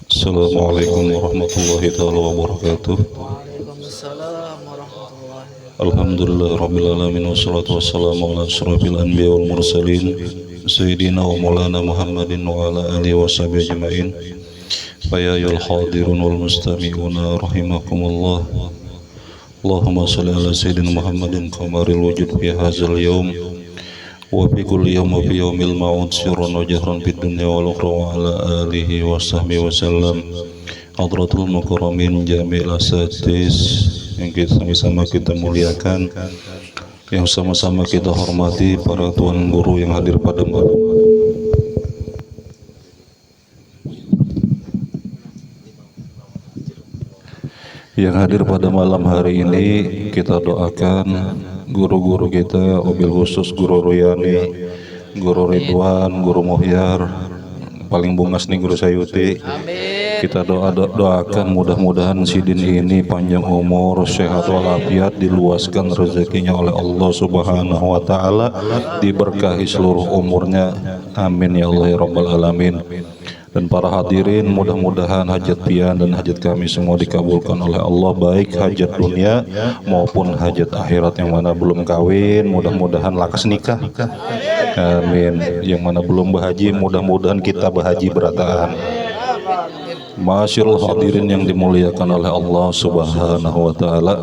Assalamualaikum warahmatullahi wabarakatuh. Waalaikumsalam warahmatullahi wabarakatuh. Alhamdulillah rabbil alamin wassalatu wassalamu ala asyrafil anbiya wal mursalin sayyidina wa maulana Muhammadin wa ala alihi washabihi ajmain. Ya ayyuhal hadirun wal mustami'una rahimakumullah. Allahumma shalli ala sayyidina Muhammadin qamaril wujud fi hadzal yaum wa fi kulli yawm wa fi yawmil ma'ud sirran wa jahran fid dunya wal ukhra wa ala alihi wa sahbihi wa sallam. Hadratul mukarramin jami'il asatiz yang sama-sama kita muliakan, yang sama-sama kita hormati, para tuan guru yang hadir pada malam hari ini. Kita doakan guru-guru kita, wabil khusus Guru Ruyani, Guru Ridwan, Guru Muhyar, paling bungas nih Guru Sayuti. Kita doakan mudah-mudahan Sidin ini panjang umur, sehat walafiat, diluaskan rezekinya oleh Allah Subhanahu wa taala, diberkahi seluruh umurnya. Amin ya Allah ya rabbal alamin. Dan para hadirin, mudah-mudahan hajat pian dan hajat kami semua dikabulkan oleh Allah, baik hajat dunia maupun hajat akhirat. Yang mana belum kawin, mudah-mudahan lakas nikah. Amin. Yang mana belum berhaji, mudah-mudahan kita berhaji berataan. Masyaallah hadirin yang dimuliakan oleh Allah Subhanahu wa taala.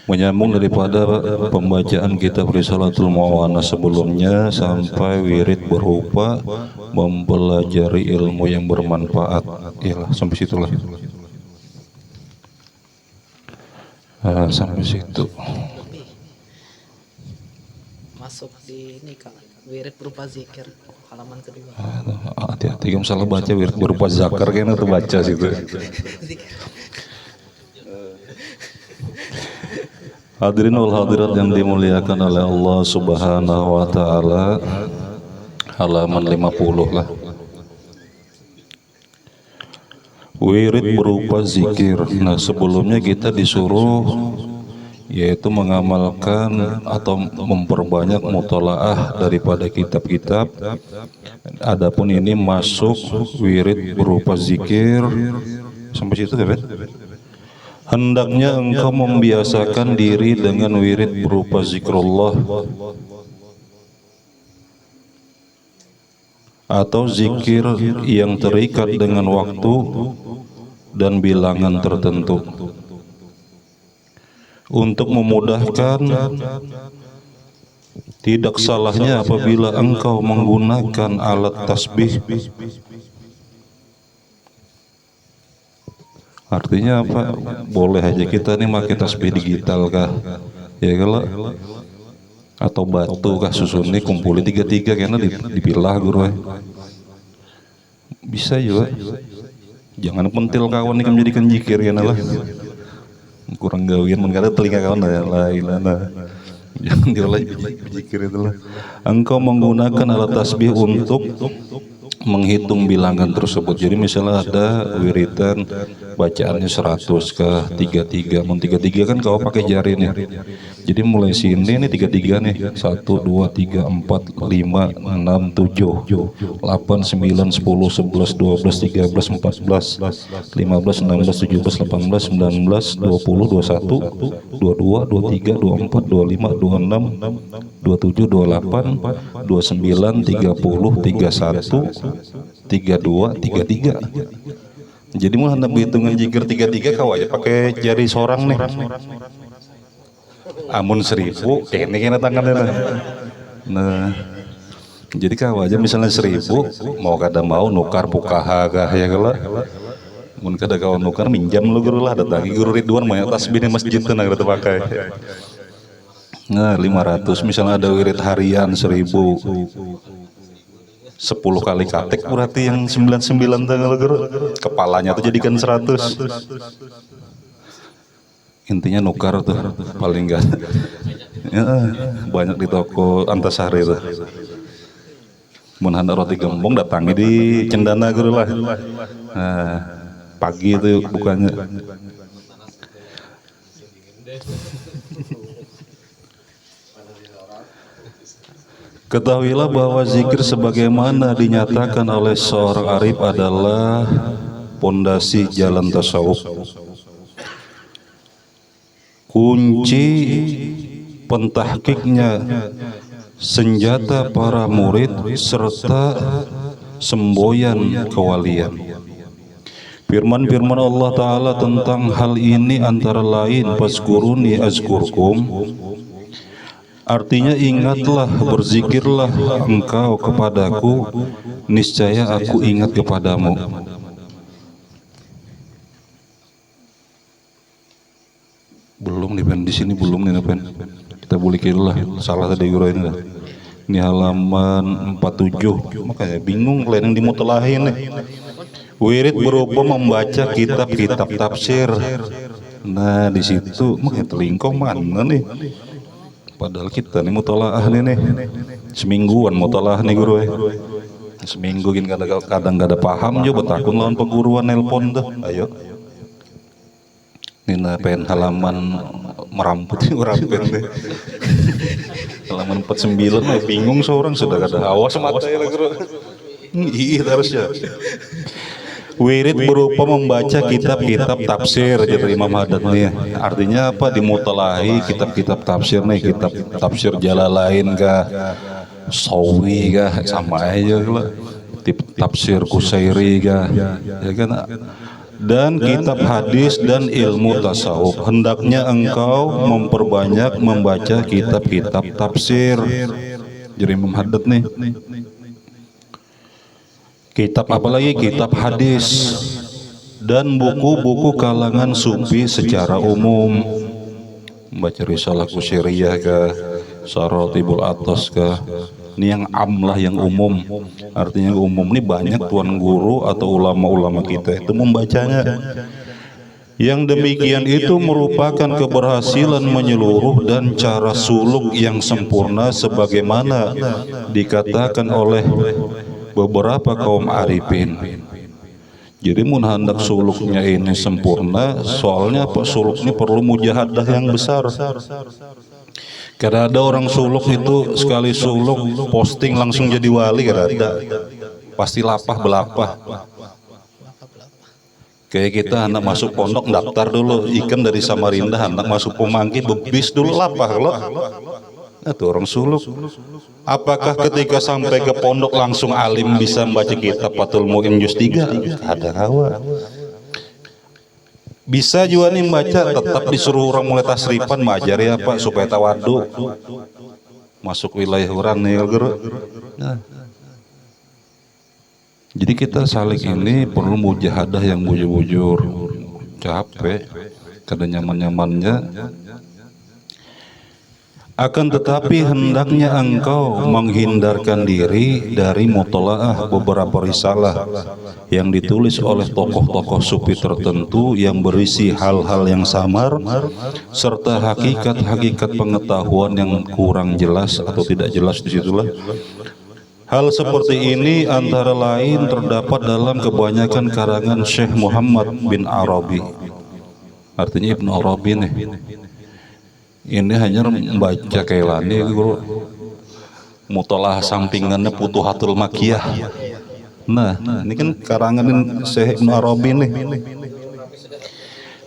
Menyambung daripada pembacaan kitab Risalatul Mu'awana sebelumnya sampai wirid berupa mempelajari ilmu yang bermanfaat. Iyalah, sampai situlah. Sampai situ. Masuk di ini Kak, wirid berupa zikir halaman kedua. Hati-hati kamu salah baca wirid berupa zakar, kayaknya tuh baca situ. Hadirin wal hadirat yang dimuliakan oleh Allah Subhanahu wa taala, halaman 50 lah. Wirid berupa zikir. Nah, sebelumnya kita disuruh yaitu mengamalkan atau memperbanyak mutalaah daripada kitab-kitab. Adapun ini masuk wirid berupa zikir. Sampai situ kan? Hendaknya engkau membiasakan diri dengan wirid berupa zikrullah atau zikir yang terikat dengan waktu dan bilangan tertentu. Untuk memudahkan, tidak salahnya apabila engkau menggunakan alat tasbih. Artinya apa? Boleh aja kita nih pakai tasbih digital kah? Ya kalau atau batu kah, susun nih kumpulin tiga-tiga karena dipilah guru. Bisa juga. Jangan pentil kawan nih menjadikan zikir ya lah. Kurang gawian mengkata telinga kawan lah ilana. Jangan diolah zikir itu lah. Engkau menggunakan alat tasbih untuk menghitung bilangan tersebut. Jadi misalnya ada wiridan bacaannya 100 ke 33, mau 33 kan kau pakai jari nih. Jadi mulai sini nih 33 nih, 1 2 3 4 5 6 7 8 9 10 11 12 13 14 15 16 17 18 19 20 21 22 23 24 25 26 27 28 29 30 31 32 33. Jadi mau hendak hitungan zikir 33 kau aja pakai jari sorang nih. Amun 1000 ini kena tangannya. Nah, jadi kau aja misalnya 1000 mau kada mau nukar pukaha kah ya kalau mun kada kau nukar minjam lu guru lah, datangi Guru Ridwan mah tasbih di masjid tuh nak pakai. Nah 500 misalnya ada wirid harian 1000, 10 kali katek berarti yang 99 tanggal guru, kepalanya tuh jadikan 100. Intinya nukar tuh paling enggak ya, banyak di toko Antasari tuh. Mun hendak roti gembong datangi di Cendana guru lah. Nah, pagi itu bukannya. Ketahuilah bahwa zikir sebagaimana dinyatakan oleh seorang arif adalah pondasi jalan tasawuf. Kunci pentahkiknya, senjata para murid serta semboyan kewalian. Firman-firman Allah Ta'ala tentang hal ini antara lain fazkuruni azkurkum, artinya ingatlah, berzikirlah engkau kepadaku, niscaya aku ingat kepadamu. Belum nih pen, di sini belum nih pen. Kita bulikinlah, salah tadi guru ini dah. Ini halaman 47, makanya bingung lain yang dimutalahin nih. Wirid berupa membaca kitab-kitab tafsir. Nah di situ makanya telingkong mana nih? Padahal kita nih mutalaah nih, semingguan mutalaah nih guru seminggu gini kadang gak ada paham juga takut lawan peguruan nelpon tuh. Ayo Nina pen halaman meramput deh. Halaman 49 bingung seorang sudah ada awas mata ya guru. Iya harusnya. Wirid berupa membaca kitab-kitab tafsir jadi Imam Haddad nih. Artinya apa? Dimutalahi kitab-kitab tafsir nih, kitab tafsir Jalalain kah, Sawi kah, sama aja lah. Tafsir Qusairi kah, ya kan? Dan kitab hadis dan ilmu tasawuf. Hendaknya engkau memperbanyak membaca kitab-kitab tafsir. Jadi Imam Haddad nih. Kitab apalagi kitab hadis dan buku-buku kalangan sufi secara umum, membaca risalah Qusairiyah kah, Saratibul Atas kah, ini yang amlah yang umum. Artinya umum ini banyak tuan guru atau ulama-ulama kita itu membacanya. Yang demikian itu merupakan keberhasilan menyeluruh dan cara suluk yang sempurna sebagaimana dikatakan oleh beberapa kaum arifin. Jadi mun hendak suluknya ini sempurna, soalnya apa? Suluk ini perlu mujahadah yang besar. Karena ada orang suluk itu sekali suluk posting langsung jadi wali, karena ada pasti lapah belapah. Kayak kita anak masuk pondok daftar dulu, ikan dari Samarinda anak masuk Pemangkin bebis dulu lapah loh. Itu orang suluk. Apakah ketika sampai ke pondok langsung alim bisa membaca kitab Fathul Mu'in juz 3? Ada kawa. Bisa juga nih membaca, tetap disuruh orang mulai tasrifan majar ya Pak supaya tawadu. Masuk wilayah orang nih guru. Nah. Jadi kita salik ini perlu mujahadah yang bujur-bujur. Capek, kadang nyaman-nyamannya. Akan tetapi hendaknya engkau menghindarkan diri dari mutalaah beberapa risalah yang ditulis oleh tokoh-tokoh sufi tertentu yang berisi hal-hal yang samar serta hakikat-hakikat pengetahuan yang kurang jelas atau tidak jelas di situlah. Hal seperti ini antara lain terdapat dalam kebanyakan karangan Syekh Muhammad bin Arabi. Artinya Ibnu Arabi nih. Ini hanya membaca Kailani guru, mutalah sampingannya Futuhatul Makkiyah. Nah, ini kan karangan Syekh Ibnu Arabi nih.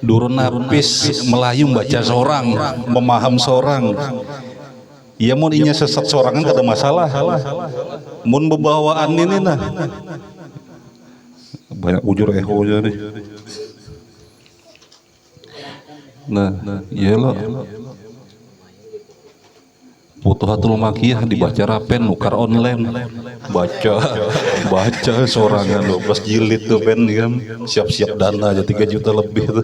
Durun napis Melayu baca seorang, memaham seorang. Ya mun inya sesat seorang kan ada masalah. Mun bebawaan ini nah. Banyak ujur eho aja nih. Nah, iyalah. Futuhatul Makkiyah dibaca rapen, nukar online, baca sorangan 12 jilid tuh pen kan, siap-siap dana aja 3 juta lebih tuh.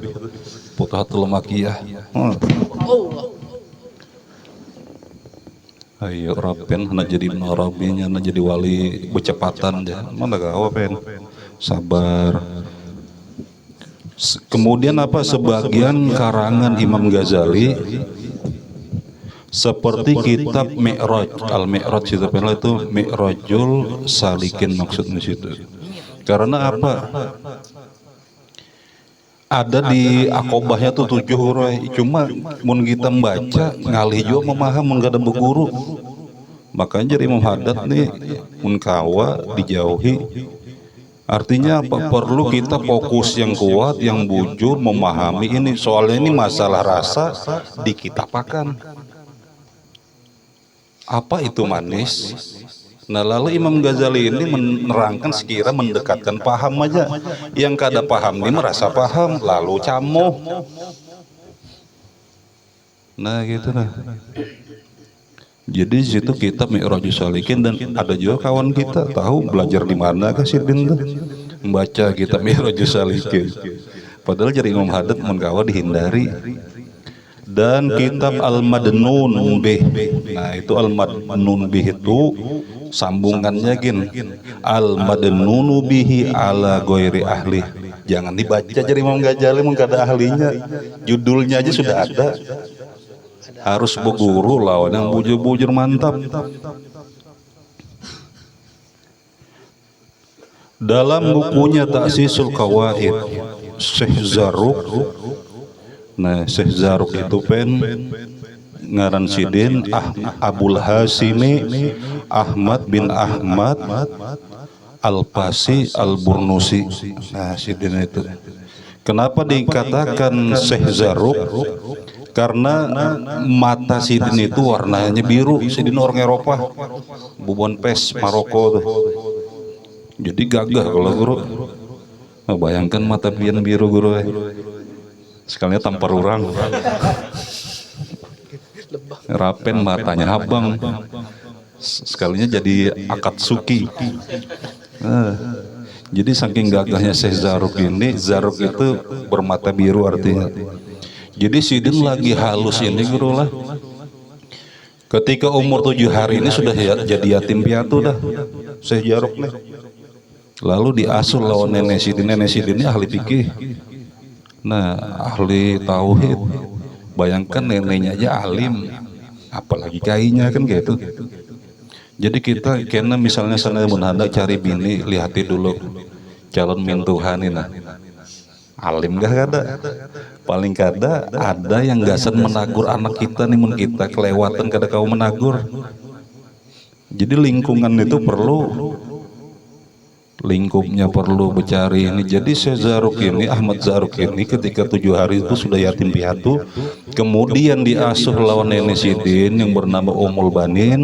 Futuhatul Makkiyah. Ayo rapen, nak jadi Ibnu Arabinya, nak jadi wali becepatan ya, mana gawa pen, sabar. Kemudian apa sebagian karangan Imam Ghazali seperti kitab Mi'raj, Al-Mi'raj itu Mi'rajul Salikin maksudnya situ. Karena apa? Ada di akobahnya tuh 7 huruf. Cuma mun kita membaca ngalih juga memaham enggak ada berguru. Makanya jadi Imam Haddad nih munkawa dijauhi. Artinya apa? Perlu kita fokus yang kuat, yang bujur, memahami ini. Soalnya ini masalah rasa dikitapakan. Apa itu manis? Nah lalu Imam Ghazali ini menerangkan sekira mendekatkan paham aja. Yang kada paham ini merasa paham, lalu camuh. Nah gitu nah. Jadi situ kitab Mi'rajus Shalikin, dan ada juga kawan kita tahu belajar di mana kah Sidin tuh membaca kitab Mi'rajus Shalikin. Padahal jadi Imam Haddad munkawa dihindari. Dan kitab Al-Madnun Bih. Nah itu Al-Madnun Bih itu sambungannya gini. Al-Madnunu bihi ala ghairi ahli. Jangan dibaca jadi Imam Ghazali mung kada ahlinya. Judulnya aja sudah ada. Harus berguru lawan yang bujur-bujur mantap. Dalam bukunya Ta'sisul Qawaid Syekh Zarruq, nah Syekh Zarruq itu ngaran Sidin Abul Hasimi Ahmad bin Ahmad Al-Pasi Al-Burnusi. Nah Sidin itu kenapa dikatakan Syekh Zarruq? Karena mata Sidin itu warnanya biru. Sidin orang Eropa, Bubon Pes Maroko tuh. Jadi gagah kalau guru. Nah, bayangkan mata pian biru guru. Sekalinya tampar orang. Rapen matanya abang. Sekalinya jadi Akatsuki. Jadi saking gagahnya Syekh Zarruq ini, Zarruq itu bermata biru artinya. Jadi Sidin lagi halus ini guru lah. Ketika umur 7 hari ini sudah jadi yatim piatu dah Syekh Zarruq nih. Lalu diasuh lawan nenek Sidin. Nenek Sidin ini ahli fikih. Nah ahli tauhid. Bayangkan neneknya aja alim, apalagi kainya kan gitu. Jadi kita kena misalnya sana menhandak cari bini, lihati dulu calon mintuhan ini. Alim gak ada, paling kada ada yang gasan menagur anak kita nih, mun kita kelewatan kada kau menagur. Jadi lingkungan itu perlu, lingkupnya perlu bercari ini. Jadi Syekh Zarruq ini, Ahmad Zarruq ini ketika 7 hari itu sudah yatim piatu, kemudian diasuh lawan nenek Sidin yang bernama Ummul Banin.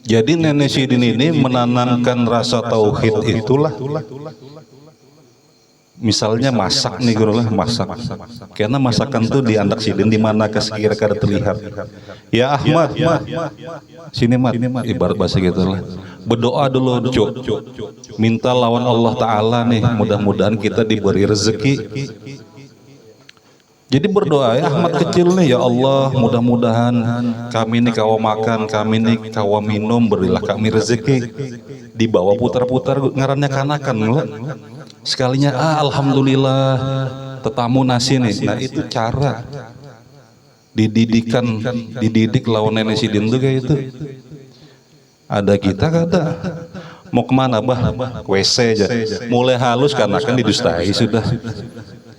Jadi nenek Sidin ini menanamkan rasa tauhid itulah. Misalnya masak nih guru lah, masak. Karena masakan tuh di anak Sidin di mana sekira kada terlihat. Ya Ahmad, sini mat, ibarat bahasa gitu lah. Berdoa dulu cuk, minta lawan Allah Ta'ala nih, mudah-mudahan kita diberi rezeki. Jadi berdoa ya Ahmad kecil nih, ya Allah mudah-mudahan kami nih kawa makan, kami nih kawa minum, berilah kami rezeki. Dibawa putar-putar ngarannya kanakan lah. Sekalinya alhamdulillah tetamu nasi nih. Nah itu cara dididik lawan nenek Sidin tuh kayak itu. Ada kita kata mau kemana bah? WC aja. Mulai halus karena kan didustai sudah.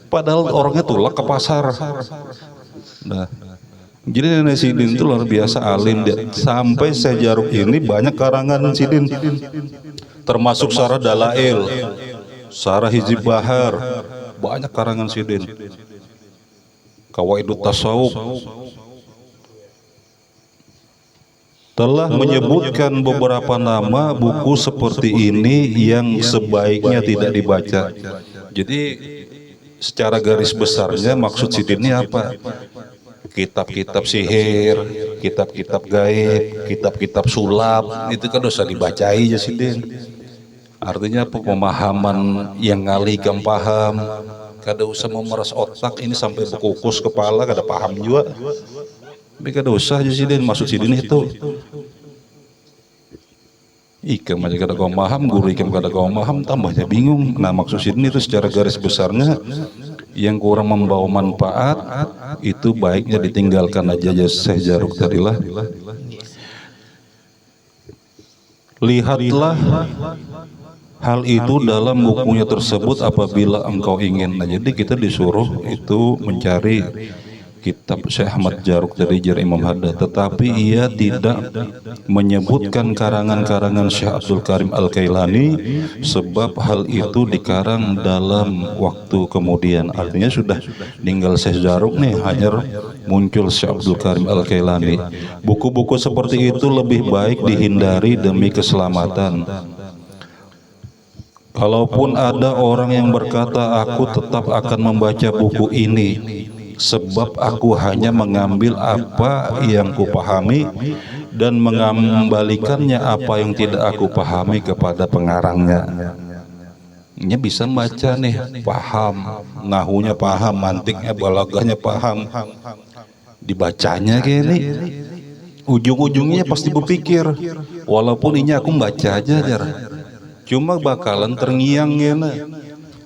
Padahal orangnya tulak ke pasar. Nah, jadi nenek Sidin itu luar biasa alim dia. Sampai Syekh Zarruq ini banyak karangan Sidin, termasuk Syarah Dalail, Syarah Hizib Bahar, banyak karangan Sidin. Qawaidut Tasawuf telah menyebutkan beberapa nama buku seperti ini yang sebaiknya tidak dibaca. Jadi secara garis besarnya maksud Sidin ini apa? Kitab-kitab sihir, kitab-kitab gaib, kitab-kitab sulap, itu kan dosa dibacai ya Sidin. Artinya pemahaman yang ngaligam paham, kada usah memeras otak ini sampai berkukus kepala, kada paham juga. Tapi kada usah aja Sidin, maksud Sidin itu. Ikam aja kada kau paham, guru ikam kada kau paham, tambahnya bingung. Nah maksud Sidin itu secara garis besarnya yang kurang membawa manfaat itu baiknya ditinggalkan aja ya Syekh Zarruq tadilah. Lihatlah hal itu dalam bukunya tersebut apabila engkau ingin. Nah jadi kita disuruh itu mencari kitab Syekh Ahmad Jaruk dari Jar Imam Haddad, tetapi ia tidak menyebutkan karangan-karangan Syekh Abdul Karim Al-Kailani sebab hal itu dikarang dalam waktu kemudian. Artinya sudah meninggal Syekh Jaruk nih, hanya muncul Syekh Abdul Karim Al-Kailani. Buku-buku seperti itu lebih baik dihindari demi keselamatan. Kalaupun ada orang yang berkata aku tetap akan membaca buku ini sebab aku hanya mengambil apa yang kupahami dan mengembalikannya apa yang tidak aku pahami kepada pengarangnya. Ini bisa baca nih, paham, nahunya paham, mantiknya, balagahnya paham, dibacanya kayak ini, ujung-ujungnya pasti berpikir, walaupun ini aku baca aja jar, cuma bakalan terngiang ya,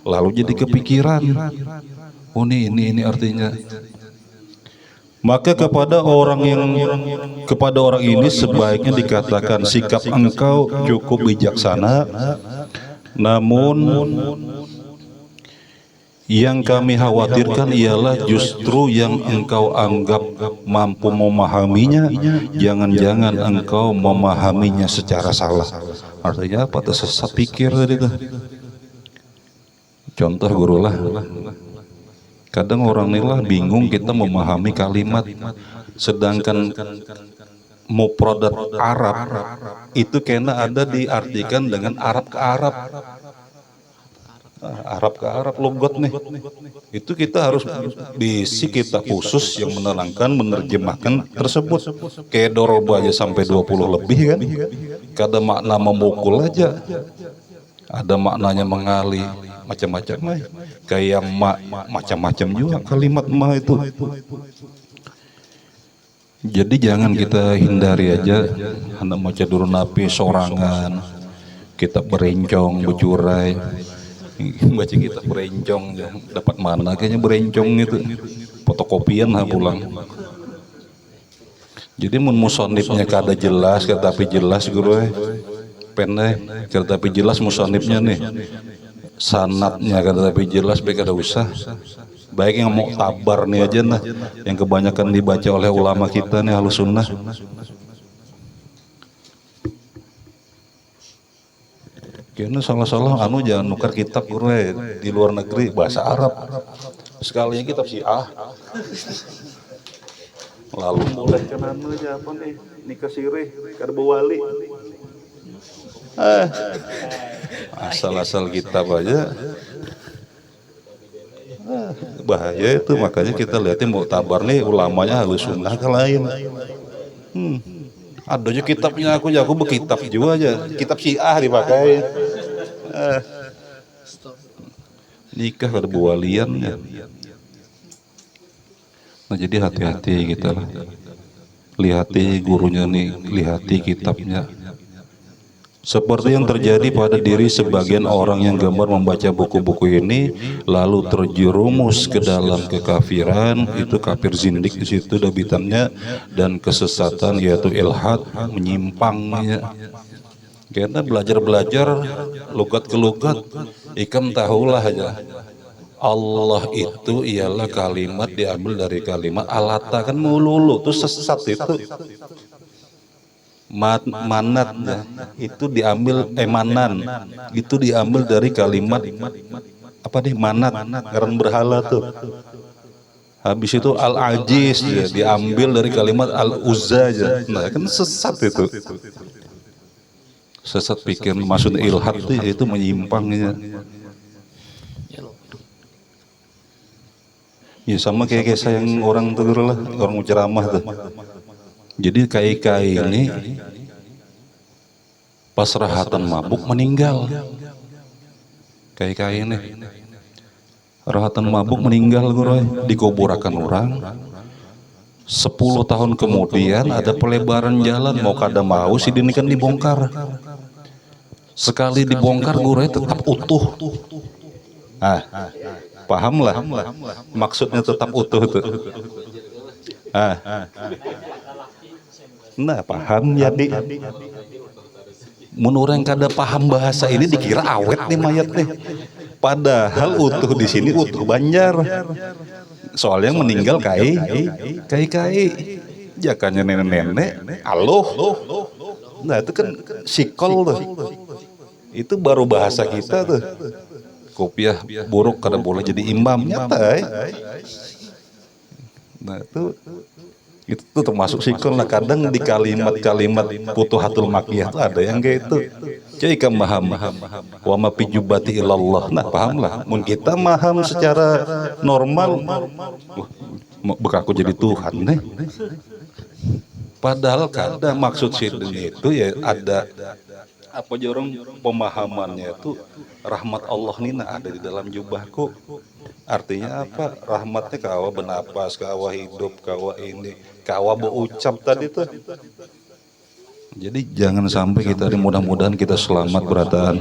lalu jadi kepikiran. Oh ini artinya. Maka kepada orang ini sebaiknya dikatakan sikap engkau cukup bijaksana, namun yang kami khawatirkan ialah justru yang engkau anggap mampu memahaminya, jangan-jangan engkau memahaminya secara salah. Artinya apa? Tersesat pikir tadi tuh. Contoh guru lah. Kadang orang nilah bingung kita memahami kalimat, sedangkan mufradat Arab itu kena ada diartikan dengan Arab ke Arab. Arab ke Arab logot nih. Itu kita harus diisi kitab khusus yang menerangkan, menerjemahkan tersebut. Kayak doroba aja sampai 20 lebih kan. Kada makna memukul aja. Ada maknanya mengali, macam-macam kayak macam-macam juga kalimat ma itu. Jadi jangan kita hindari aja hendak maca durun napi sorangan, kita berencong becurai, baca kita berencong dapat mana kayaknya berencong itu fotokopian lah pulang. Jadi mun musonifnya kada jelas tapi jelas guru pendek tapi jelas musonifnya nih. Sanatnya kata tapi jelas, baik ada usah. Baik yang mau tabar nih aja nah, yang kebanyakan dibaca oleh ulama kita nih Ahlus Sunnah. Kayaknya salah-salah jangan nukar kitab guru di luar negeri bahasa Arab. Sekalinya kitab Syiah. Lalu boleh kan aja apa nih nikah sirih karbu wali. Asal-asal kitab aja bahaya itu. Makanya kita lihatin mau tabar nih ulamanya Ahlus Sunnah ke lain. Ada aja kitabnya aku berkitab juga aja, kitab Syiah dipakai. Nikah ada bualian ya. Nah jadi hati-hati kita lah. Lihati gurunya nih, lihati kitabnya. Seperti yang terjadi pada diri sebagian orang yang gemar membaca buku-buku ini lalu terjerumus ke dalam kekafiran, itu kafir zindik di situ dabitannya, dan kesesatan yaitu ilhad, menyimpangnya. Karena belajar logat ke logat, ikam tahulah aja. Allah itu ialah kalimat diambil dari kalimat alata, kan mululu tuh sesat itu. Manat itu diambil emanan, itu diambil dari kalimat apa nih manat, ngaran berhala tuh. Habis itu al-ajiz diambil dari kalimat al-uzza aja. Nah kan sesat itu. Sesat pikir, maksud ilhad itu menyimpangnya. Ya sama kayak saya yang orang tuh lah, orang ceramah tuh. Jadi kai-kai ini pas rahatan mabuk meninggal. Kai-kai ini rahatan mabuk meninggal guru, dikuburakan orang. 10 tahun kemudian ada pelebaran jalan, mau kada mau si dini kan dibongkar. Sekali dibongkar guru tetap utuh. Paham lah maksudnya tetap utuh itu. Nah paham jadi menurut yang kada paham bahasa ini dikira awet nih mayat nih, padahal utuh di sini utuh Banjar. Soalnya yang meninggal kai, jakanya nenek-nenek, aloh. Nah itu kan sikol tuh. Itu baru bahasa kita tuh. Kopiah buruk kada boleh jadi imam nyata ya. Nah itu tuh termasuk sikol. Nah kadang di kalimat-kalimat Futuhatul Makkiyah tuh ada yang kayak itu. Jadi kan paham wa ma fi jubati ilallah. Nah paham lah. Mun kita paham secara normal, bekaku jadi Tuhan nih. Padahal kadang maksud sidin itu ya ada apa jorong pemahamannya itu rahmat Allah nina ada di dalam jubahku. Artinya apa? Rahmatnya kawa bernapas, kawa hidup, kawa ini, kawa berucap tadi tuh. Jadi jangan sampai kita mudah-mudahan kita selamat berataan.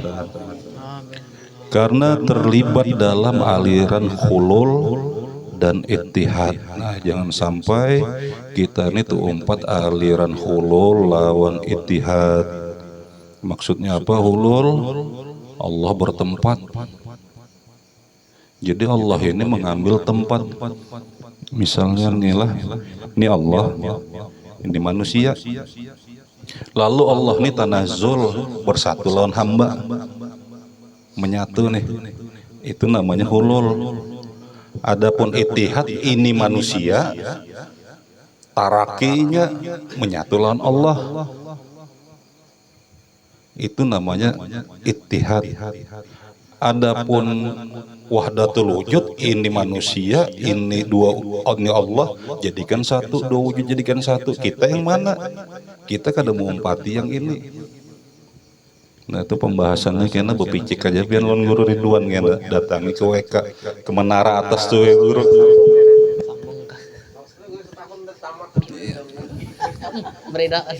Karena terlibat dalam aliran hulul dan ittihad. Nah, jangan sampai kita ini tuh umpat aliran hulul lawan ittihad. Maksudnya apa hulul? Allah bertempat. Jadi Allah ini mengambil tempat. Misalnya inilah, ini Allah, ini manusia. Lalu Allah ini tanazzul bersatu lawan hamba. Menyatu nih. Itu namanya hulul. Adapun ittihad ini manusia, tarakinya menyatu lawan Allah. Itu namanya ittihad. Adapun wahdatul wujud ini manusia, ini ini Allah, jadikan satu, dua wujud jadikan satu. Kita yang mana? Kita kada mau empati yang ini. Nah itu pembahasannya kena berpicik aja biar lawan Guru Ridwan kena datangi ke WK ke menara atas tuh ya Guru. Beredaan.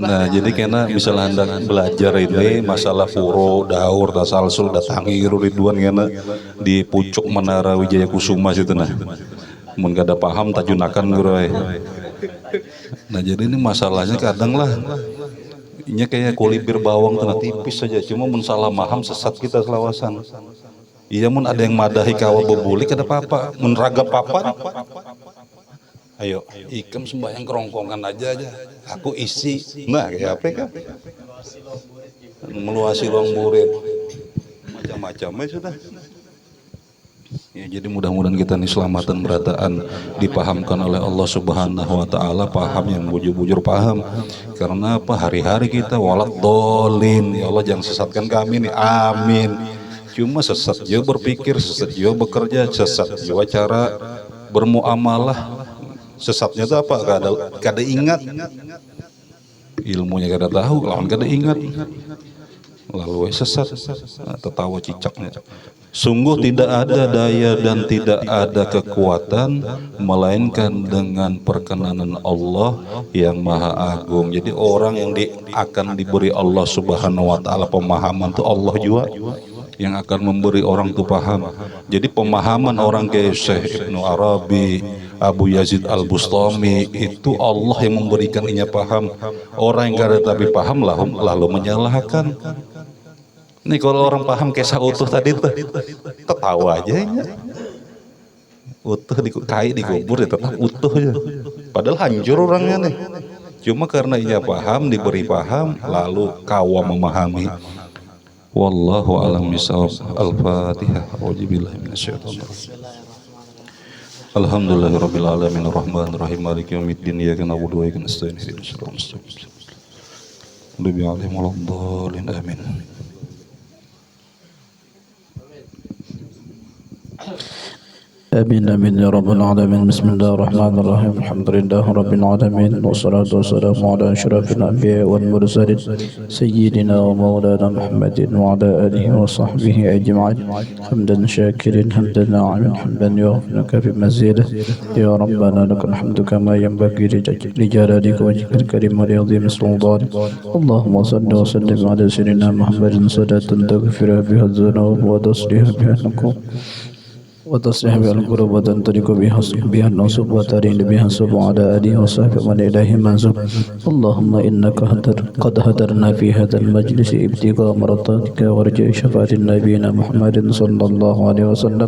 Nah jadi kena misalnya hendak belajar ini masalah furo, daur, tasalsul datangi Guru Ridwan kena di pucuk menara Wijaya Kusuma situ nah. Mun kada paham tajunakan Guru. Nah jadi ini masalahnya kadang lah ini kayak kolibir bawang tengah tipis saja, cuma mun salah maham sesat kita selawasan. Iya mun ada yang madahi kawa bebulik ada apa-apa, mun raga papan ayo ikam sembahyang kerongkongan aja aku isi. Nah kayak apa kan meluasi ruang murid macam-macamnya sudah. Ya, jadi mudah-mudahan kita ini selamatan berataan dipahamkan oleh Allah Subhanahu wa taala, paham yang bujur-bujur paham. Karena apa? Hari-hari kita walad dolin. Ya Allah jangan sesatkan kami nih. Amin. Cuma sesat juga berpikir, sesat juga bekerja, sesat juga cara bermuamalah. Sesatnya itu apa? Kada ingat. Ilmunya kada tahu, lawan kada ingat. Lalu sesat, tertawa cicaknya. Sungguh tidak ada daya dan tidak ada kekuatan melainkan dengan perkenanan Allah yang Maha Agung. Jadi orang yang akan diberi Allah Subhanahu wa taala pemahaman itu Allah juga yang akan memberi orang itu paham. Jadi pemahaman orang kayak Syekh Ibnu Arabi, Abu Yazid Al-Bustami itu Allah yang memberikannya paham. Orang yang kada tapi paham lalu menyalahkan. Nih kalau orang paham kisah utuh tadi tuh ketawa aja ya. Utuh dikubur ya tetap utuh aja. Padahal hancur orangnya nih. Cuma karena ia paham, diberi paham, lalu kawa memahami. Wallahu a'lam bishawab. Al-Fatihah. Auzubillahi minasyaitonir rajim. Alhamdulillahirabbil alamin arrahmanir rahim maliki yaumiddin iyyaka na'budu wa iyyaka nasta'in ihdinas siratal mustaqim. Lebih alim waladhdallin amin. آمين آمين يا رب العالمين. بسم الله الرحمن الرحيم. الحمد لله رب العالمين والصلاة والسلام على أشرف الأنبياء والمرسلين سيدنا ومولانا محمد وعلى آله وصحبه أجمعين. حمدا شاكرا حمدا ناعما حمدا يوفقك بمزيده يا ربنا لك الحمد كما ينبغي لجلالك وجهك الكريم ولعظيم سلطانك. اللهم صل وسلم على سيدنا محمد صلاة تغفر بها الذنوب وتصلح بها النقوم وتصلح بها القلوب وتنطلق بها النصوب وترين بها الصب على آله وصحبه من إليه منسوب. اللهم إنك قد هدرنا في هذا المجلس ابتغاء مرضاتك ورجاء شفاعة نبينا محمد صلى الله عليه وسلم.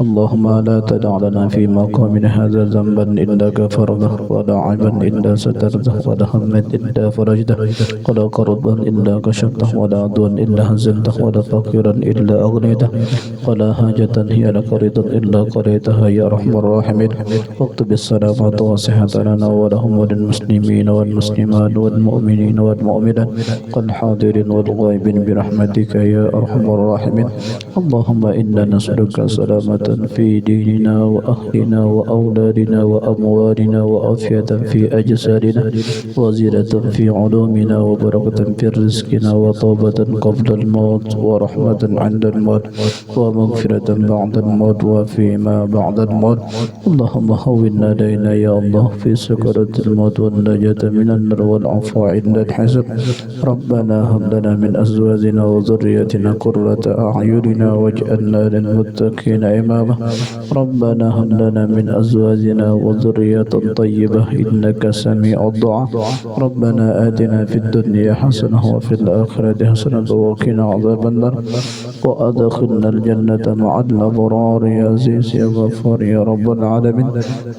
اللهم لا تدع لنا في مقامنا هذا ذنبا إلا غفرته ولا عيبا إلا سترته ولا هما إلا فرجته ولا كربا إلا كشفته ولا عدوا إلا هزمته ولا فقيرا إلا أغنيته ولا حاجة هي لك رضا إلا قضيتها يا أرحم الراحمين. واكتب السلامة والصحة لنا ولهم وللمسلمين والمسلمات والمؤمنين والمؤمنات والحاضرين والغائبين برحمتك يا أرحم الراحمين. اللهم إنا نسألك سلامة في ديننا وأهلنا وأولادنا وأموالنا وعافية في أجسادنا وزيادة في علومنا وبركة في رزقنا وطوبة قبل الموت ورحمة عند الموت ومغفرة بعد الموت وفيما بعد الموت. اللهم هون علينا يا الله في سكرة الموت والنجاة من النار والعفو عند الحساب. ربنا هب لنا من أزواجنا وذريتنا قرة أعيننا واجعلنا للمتقين إماما. ربنا هب لنا من أزواجنا وذرية طيبة إنك سميع الدعاء. ربنا آتنا في الدنيا حسنة وفي الآخرة حسنة وقنا عذاب النار وأدخلنا الجنة مع الأبرار يا عزيز يا غفار يا رب العالمين.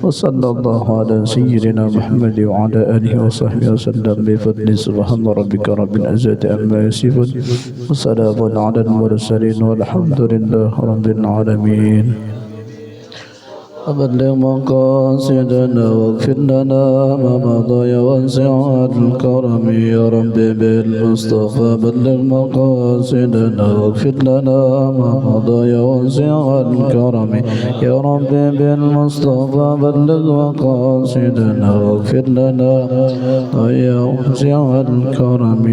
وصلى الله على سيدنا محمد وعلى آله وصحبه وسلم بفضل سبحان ربك رب العزة عما يصفون وسلام على المرسلين والحمد لله رب العالمين. أبلغ مقاصدنا واغفر لنا ما مضى يا واسع الكرم يا رب بالمصطفى. بلغ مقاصدنا واغفر لنا ما مضى يا واسع الكرم يا رب بالمصطفى. بلغ مقاصدنا واغفر لنا يا واسع الكرم.